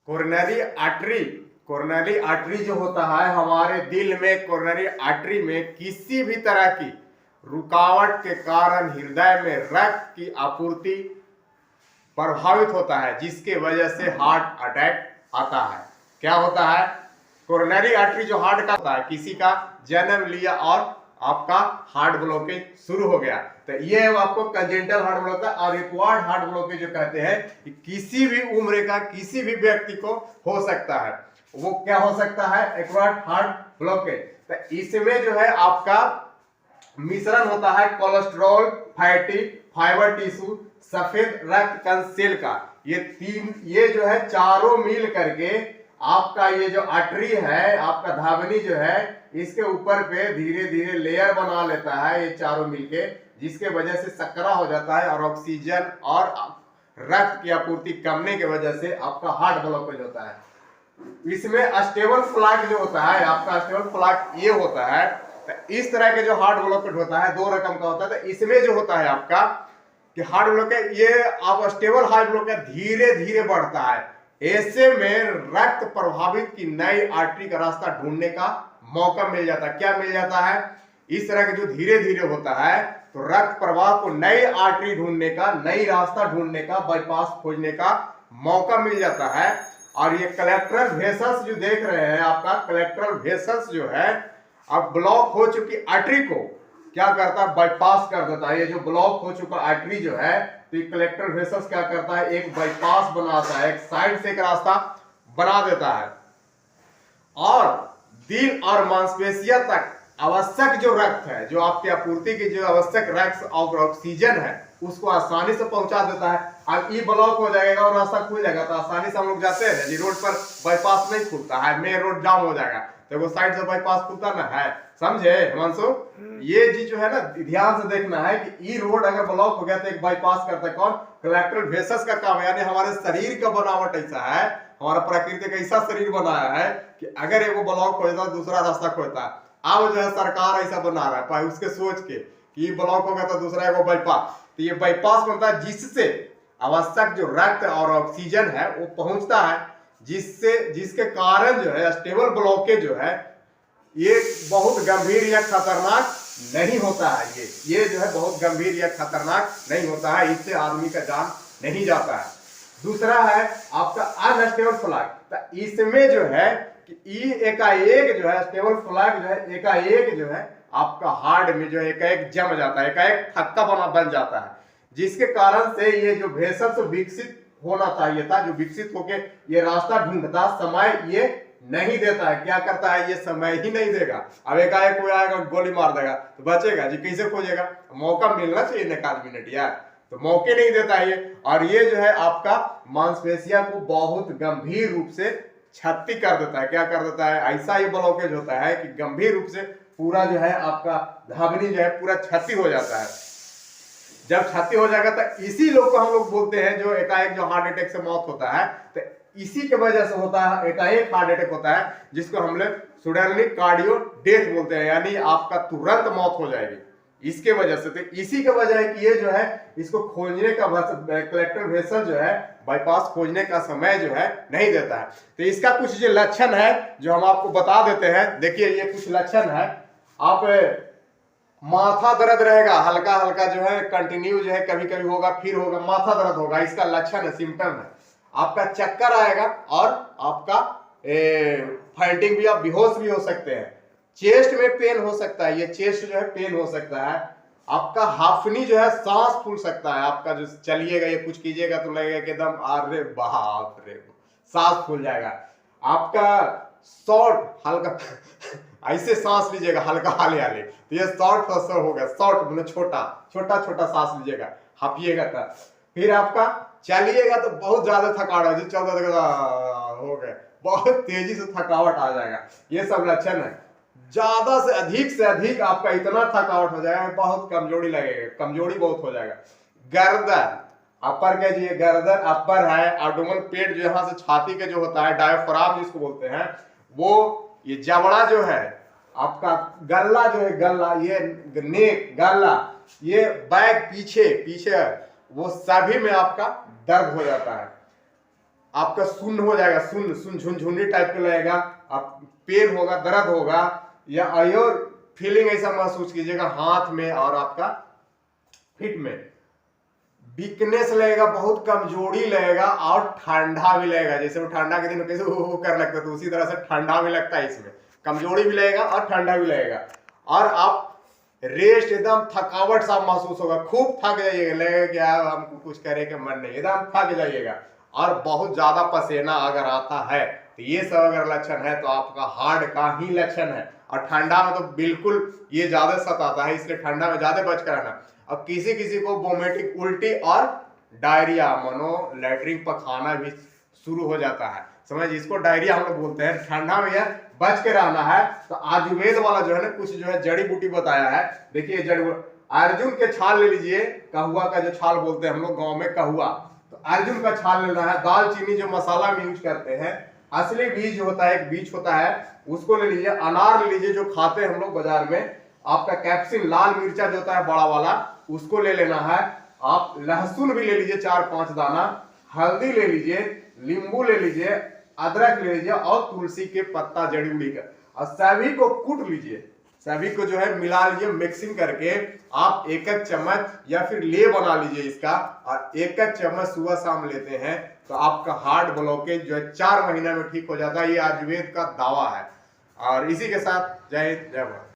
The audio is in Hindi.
कोरोनरी आर्टरी, कोरोनरी आर्टरी जो होता है हमारे दिल में, कोरोनरी आर्टरी में किसी भी तरह की रुकावट के कारण हृदय में रक्त की आपूर्ति प्रभावित होता है, जिसके वजह से हार्ट अटैक आता है। क्या होता है? कोरोनरी आर्टरी जो हार्ट का होता है, किसी का जन्म लिया और आपका हार्ट ब्लॉकेज शुरू हो गया, तो ये आपको कंजेंटल हार्ट ब्लॉकेज और एक्वायर्ड हार्ट ब्लॉकेज जो कहते हैं, कि किसी भी उम्र का किसी भी व्यक्ति को हो सकता है। वो क्या हो सकता है? Acquired heart blockage. तो इसमें जो है आपका मिश्रण होता है कोलेस्ट्रॉल, फैटी, फाइबर टिश्यू, सफेद रक्त कण सेल का। ये जो है चारों मिल करके आपका ये जो आर्टरी है, आपका धमनी जो है, इसके ऊपर पे धीरे धीरे लेयर बना लेता है, ये चारों मिलके, जिसके वजह से सकरा हो जाता है और ऑक्सीजन और रक्त की आपूर्ति कमने की वजह से आपका हार्ट ब्लॉकेज होता है। इसमें अस्टेबल फ्लैग जो होता है, आपका अस्टेबल फ्लैग ये होता है। तो इस तरह के जो हार्ट ब्लॉकेज होता है, दो रकम का होता है। तो इसमें जो होता है आपका कि हार्ट ब्लॉकेज, ये आप स्टेबल हार्ट ब्लॉकेज धीरे धीरे बढ़ता है। ऐसे में रक्त प्रभावित की नई आर्टरी का रास्ता ढूंढने का मौका मिल जाता है। क्या मिल जाता है? इस तरह के जो धीरे धीरे होता है, तो रक्त प्रवाह को नई आर्टरी ढूंढने का, नई रास्ता ढूंढने का, बाईपास खोजने का मौका मिल जाता है। और ये कलेक्टरल वेसल्स जो देख रहे हैं, आपका कलेक्टरल वेसल्स जो है, अब ब्लॉक हो चुकी आर्टरी को क्या करता है? बाईपास कर देता है। ये जो ब्लॉक हो चुका आर्टरी जो है, तो ये कलेक्टरल वेसल्स क्या करता है? एक बाईपास बनाता है, एक साइड से एक रास्ता बना देता है, और दिल और मांसपेशियों तक आवश्यक जो रक्त है, जो आपकी आपूर्ति की जो आवश्यक रक्त और ऑक्सीजन है, उसको आसानी से पहुंचा देता है। अब ये ब्लॉक हो जाएगा और रास्ता खुल जाएगा, तो आसानी से हम लोग जाते हैं। रोड पर बाईपास नहीं खुलता है, मेन रोड जाम हो जाएगा, तो वो साइड से बाईपास खुलता ना है। समझे हिमांशु? ये चीज जो है ना, ध्यान से देखना है कि ये रोड अगर ब्लॉक हो गया तो एक बाईपास करता है कौन? कलेक्टरल वेसल्स का काम है। यानी हमारे शरीर का बनावट ऐसा है, हमारा प्राकृतिक ऐसा शरीर बनाया है कि अगर एगो ब्लॉक हो जाता है, दूसरा रास्ता खोजता है। अब जो है सरकार ऐसा बना रहा है उसके सोच के कि ये ब्लॉक हो गया तो दूसरा एगो बाईपास, तो ये बाईपास बनता है, जिससे आवश्यक जो रक्त और ऑक्सीजन है वो पहुंचता है, जिसके कारण जो है स्टेबल ब्लॉकेज जो है, ये बहुत गंभीर या खतरनाक नहीं होता है। ये जो है बहुत गंभीर या खतरनाक नहीं होता है, इससे आदमी का जान नहीं जाता है। दूसरा है आपका अनस्टेबल फ्लैग। तो इसमें जो है कि एकाएक जो है स्टेबल फ्लैग जो है, एकाएक जो है आपका हार्ट में जो है एकाएक जम जाता है, एकाएक थक्का बन जाता है, जिसके कारण से ये जो वेसल्स विकसित होना चाहिए था, जो विकसित होके ये रास्ता ढूंढता, समय ये नहीं देता है। क्या करता है? ये समय ही नहीं देगा। अब एकाएक कोई आएगा गोली मार देगा तो बचेगा जी? कैसे खोजेगा? मौका मिलना चाहिए न, 1 मिनट यार, तो मौके नहीं देता है ये। और ये जो है आपका मांसपेशियों को बहुत गंभीर रूप से क्षति कर देता है। क्या कर देता है? ऐसा ये ब्लॉकेज होता है कि गंभीर रूप से पूरा जो है आपका धमनी जो है पूरा क्षति हो जाता है। जब क्षति हो जाएगा तो इसी लोग को हम लोग बोलते हैं जो एकाएक जो हार्ट अटैक से मौत होता है, तो इसी के वजह से होता है, एकाएक हार्ट अटैक होता है, जिसको हम लोग सडनली कार्डियो डेथ बोलते हैं, यानी आपका तुरंत मौत हो जाएगी इसके वजह से। तो इसी के वजह है कि ये जो है इसको खोजने का कलेक्टर वेसल जो है बाईपास खोजने का समय जो है नहीं देता है। तो इसका कुछ जो लक्षण है जो हम आपको बता देते हैं। देखिए ये कुछ लक्षण है। आप माथा दर्द रहेगा, हल्का हल्का जो है कंटिन्यू जो है, कभी कभी होगा, फिर होगा, माथा दर्द होगा, इसका लक्षण है, सिम्टम है। आपका चक्कर आएगा और आपका फाइटिंग भी, आप बेहोश भी हो सकते हैं। चेस्ट में पेन हो सकता है, ये चेस्ट जो है पेन हो सकता है। आपका हाफनी जो है सांस फूल सकता है, आपका जो चलिएगा ये कुछ कीजिएगा तो लगेगा कि एकदम अरे बाप रे, सांस फूल जाएगा। आपका शॉर्ट हल्का ऐसे सांस लीजिएगा हल्का हाले हाले, तो ये शॉर्ट होगा। शॉर्ट मतलब छोटा छोटा सांस लीजिएगा, हाफिएगा तब। फिर आपका चलिएगा तो बहुत ज्यादा थकावट है, चल हो गया, बहुत तेजी से थकावट आ जाएगा। ये सब लक्षण है। ज्यादा से अधिक आपका इतना थकावट हो जाएगा, बहुत कमजोरी लगेगा, कमजोरी बहुत हो जाएगा। गर्दन अपर के जी, गर्दन अपर है, एब्डोमेन पेट जो यहाँ से छाती के जो होता है, डायफ्राम जिसको बोलते हैं, वो ये जबड़ा जो है आपका, गला जो है, गला ये नेक, गला ये बैक पीछे वो सभी में आपका दर्द हो जाता है। आपका सुन्न हो जाएगा, सुन्न सुन झुनझुनी टाइप का लगेगा, आप पेन होगा, दर्द होगा, या और फीलिंग ऐसा महसूस कीजिएगा हाथ में और आपका फिट में, वीकनेस लगेगा, बहुत कमजोरी लगेगा और ठंडा भी लगेगा। जैसे वो ठंडा के दिन कैसे कर लगता है, तो उसी तरह से ठंडा भी लगता है, इसमें कमजोरी भी लगेगा और ठंडा भी लगेगा। और आप रेस्ट, एकदम थकावट सा महसूस होगा, खूब थक जाइएगा, लगेगा कि यार हमको कुछ करे के मन नहीं, एकदम थक जाइएगा। और बहुत ज्यादा पसीना अगर आता है तो ये सब अगर लक्षण है तो आपका हार्ट का ही लक्षण है। और ठंडा में तो बिल्कुल ये ज्यादा सताता है, इसलिए ठंडा में ज्यादा बच कर रहना। अब किसी किसी को वोमिटिंग, उल्टी और डायरिया, मनो लैट्रिन पखाना भी शुरू हो जाता है, समझ, इसको डायरिया हम लोग बोलते हैं। ठंडा में यह बच के रहना है। तो आयुर्वेद वाला जो है ना, कुछ जो है जड़ी बूटी बताया है। देखिए जड़ी, अर्जुन के छाल ले लीजिए, कहुआ का जो छाल बोलते हैं हम लोग गांव में कहुआ, तो अर्जुन का छाल लेना है। दालचीनी जो मसाला में यूज करते हैं, असली बीज होता है, एक बीज होता है, उसको ले लीजिए। अनार ले लीजिए जो खाते हैं हम लोग बाजार में, आपका कैप्सिन, लाल मिर्चा जो होता है बड़ा वाला, उसको ले लेना है। आप लहसुन भी ले लीजिए 4-5 दाना, हल्दी ले लीजिए, नींबू ले लीजिए, अदरक ले लीजिए और तुलसी के पत्ता, जड़ी बूटी का, और सभी को कूट लीजिए, सभी को जो है मिला लीजिए, मिक्सिंग करके आप 1-1 चम्मच या फिर ले बना लीजिए इसका, और 1-1 चम्मच सुबह शाम लेते हैं तो आपका हार्ट ब्लॉकेज जो है 4 महीने में ठीक हो जाता है। ये आयुर्वेद का दावा है। और इसी के साथ जय हिंद, जय भारत।